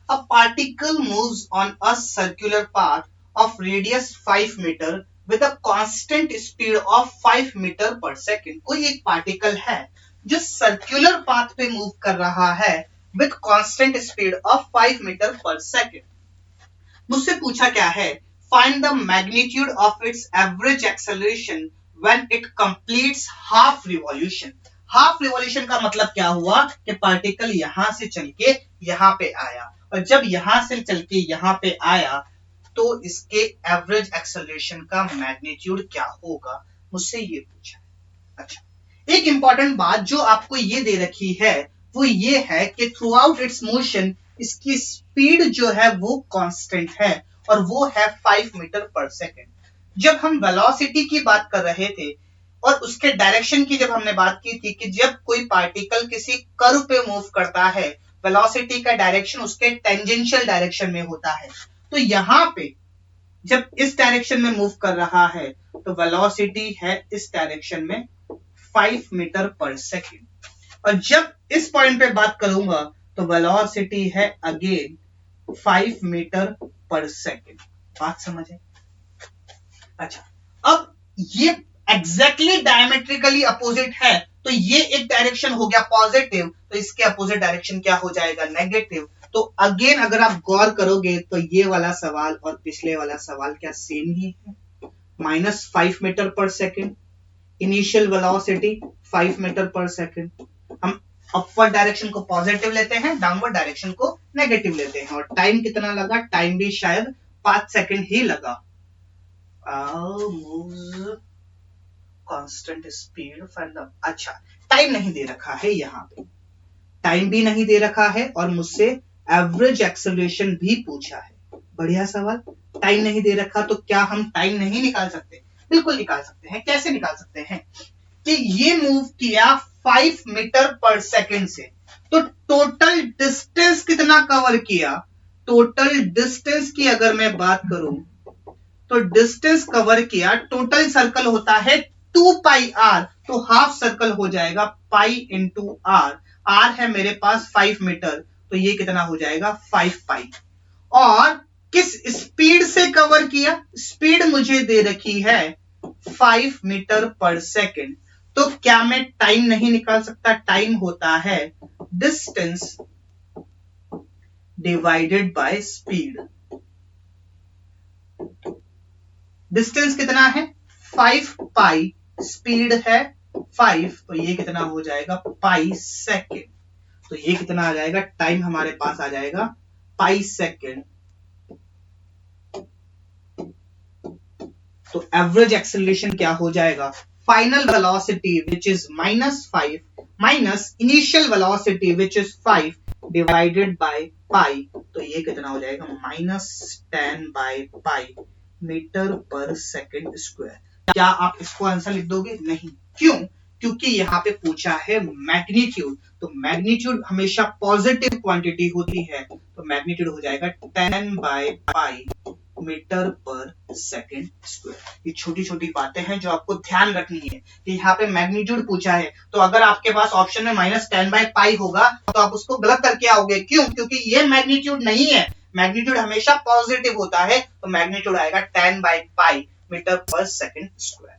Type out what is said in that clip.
A particle moves on a circular path of radius 5 meter with a constant speed of 5 metre per second. कोई एक particle है जो circular path पे move कर रहा है with constant speed of 5 metre per second. मुझसे पूछा क्या है, find the magnitude of its average acceleration when it completes half revolution. Half revolution का मतलब क्या हुआ कि पार्टिकल यहां से चल के यहां पे आया, और जब यहां से चल के यहां पे आया तो इसके एवरेज एक्सेलरेशन का मैग्नीट्यूड क्या होगा, मुझसे ये पूछा है। अच्छा, एक इंपॉर्टेंट बात जो आपको ये दे रखी है वो ये है कि थ्रू आउट इट्स मोशन इसकी स्पीड जो है वो कांस्टेंट है और वो है 5 मीटर पर सेकेंड। जब हम वेलोसिटी की बात कर रहे थे और उसके डायरेक्शन की जब हमने बात की थी कि जब कोई पार्टिकल किसी कर्व पे मूव करता है वेलोसिटी का डायरेक्शन उसके टेंजेंशियल डायरेक्शन में होता है, तो यहां पे जब इस डायरेक्शन में मूव कर रहा है तो वेलोसिटी है इस डायरेक्शन में 5 मीटर पर सेकेंड, और जब इस पॉइंट पे बात करूंगा तो वेलोसिटी है अगेन 5 मीटर पर सेकेंड। बात समझे? अच्छा, अब ये एग्जैक्टली डायमेट्रिकली अपोजिट है तो ये एक डायरेक्शन हो गया पॉजिटिव, तो इसके अपोजिट डायरेक्शन क्या हो जाएगा, नेगेटिव। तो अगेन अगर आप गौर करोगे तो ये वाला सवाल और पिछले वाला सवाल क्या सेम ही है। -5 metre per second, initial velocity 5 metre per second. हम अपवर्ड डायरेक्शन को पॉजिटिव लेते हैं, डाउनवर्ड डायरेक्शन को नेगेटिव लेते हैं, और टाइम कितना लगा, टाइम भी शायद 5 सेकेंड ही लगा। कांस्टेंट स्पीड फाइंड द, अच्छा टाइम नहीं दे रखा है, यहाँ पे टाइम भी नहीं दे रखा है और मुझसे एवरेज एक्सेलरेशन भी पूछा है। बढ़िया सवाल। टाइम नहीं दे रखा तो क्या हम टाइम नहीं निकाल सकते? बिल्कुल निकाल सकते हैं। कैसे निकाल सकते हैं कि ये मूव किया 5 मीटर पर सेकेंड से, तो टोटल डिस्टेंस कितना कवर किया, टोटल डिस्टेंस की अगर मैं बात करूं तो डिस्टेंस कवर किया, टोटल सर्कल होता है 2 पाई आर, तो हाफ सर्कल हो जाएगा पाई इंटू आर। आर है मेरे पास 5 मीटर, तो ये कितना हो जाएगा 5 पाई। और किस स्पीड से कवर किया, स्पीड मुझे दे रखी है 5 मीटर पर सेकेंड, तो क्या मैं टाइम नहीं निकाल सकता? टाइम होता है distance divided by speed. Distance कितना है 5 पाई, स्पीड है 5, तो ये कितना हो जाएगा पाई सेकेंड, तो ये कितना आ जाएगा, टाइम हमारे पास आ जाएगा पाई सेकेंड। तो एवरेज एक्सेलरेशन क्या हो जाएगा, final velocity which is -5 minus initial velocity which is 5 divided by pi, तो ये कितना हो जाएगा -10 by pi metre per second square. क्या आप इसको आंसर लिख दोगे? नहीं। क्यों? क्योंकि यहाँ पे पूछा है मैग्नीट्यूड, तो मैग्नीट्यूड हमेशा पॉजिटिव क्वांटिटी होती है, तो मैग्नीट्यूड हो जाएगा 10 by pi metre per second square. ये छोटी छोटी बातें हैं जो आपको ध्यान रखनी है कि यहाँ पे मैग्नीट्यूड पूछा है, तो अगर आपके पास ऑप्शन में -10 बाय पाई होगा तो आप उसको गलत करके आओगे। क्यों? क्योंकि ये मैग्नीट्यूड नहीं है, मैग्नीट्यूड हमेशा पॉजिटिव होता है, तो मैग्नीट्यूड आएगा 10 by pi metre per second square.